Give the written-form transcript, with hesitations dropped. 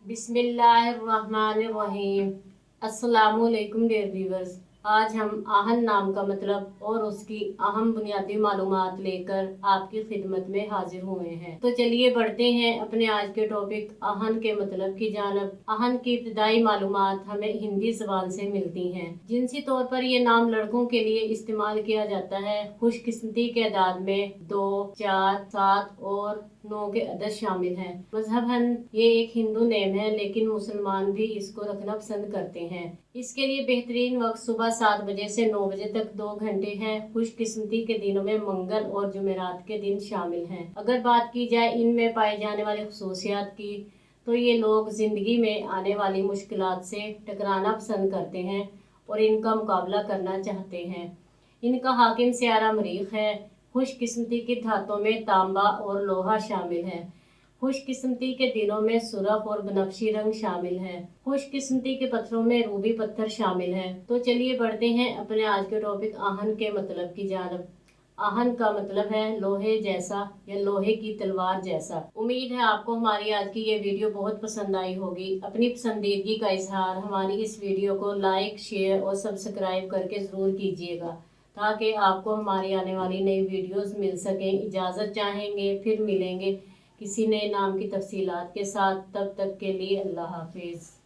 बिस्मिल्लाहिर्रहमानिर्रहीम। अस्सलामुअलैकुम dear viewers. आज हम आहन नाम का मतलब और उसकी अहम बुनियादी मालूमात लेकर आपकी खिदमत में हाजिर हुए हैं। तो चलिए बढ़ते हैं अपने आज के टॉपिक आहन के मतलब की जानब। आहन की इब्तदाई मालूमात हमें हिंदी ज़बान से मिलती हैं। जिनसी तौर पर ये नाम लड़कों के लिए इस्तेमाल किया जाता है। खुशकिस्मती के अदाद में 2, 4, 7 और 9 के अदद शामिल हैं। मजहबन ये एक हिंदू नेम है, लेकिन मुसलमान भी इसको रखना पसंद करते हैं। इसके लिए बेहतरीन वक्त सुबह 7 बजे से 9 बजे तक 2 घंटे हैं। खुशकिस्मती के दिनों में मंगल और जुमेरात के दिन शामिल हैं। अगर बात की जाए इनमें पाए जाने वाली खसूसियात की, तो ये लोग जिंदगी में आने वाली मुश्किलात से टकराना पसंद करते हैं और इनका मुकाबला करना चाहते हैं। इनका हाकिम सियारा मरीख है। खुशकिस्मती की धातों में तांबा और लोहा शामिल है। खुशकिस्मती के दिनों में सुरख और बनफशी रंग शामिल है। खुशकिस्मती के पत्थरों में रूबी पत्थर शामिल है। तो चलिए बढ़ते हैं अपने आज के टॉपिक आहन के मतलब की जानब। आहन का मतलब है लोहे जैसा या लोहे की तलवार जैसा। उम्मीद है आपको हमारी आज की ये वीडियो बहुत पसंद आई होगी। अपनी पसंदीदगी का इजहार हमारी इस वीडियो को लाइक, शेयर और सब्सक्राइब करके ज़रूर कीजिएगा, ताकि आपको हमारी आने वाली नई वीडियोस मिल सकें। इजाज़त चाहेंगे, फिर मिलेंगे किसी नए नाम की तफसीलात के साथ। तब तक के लिए अल्लाह हाफिज़।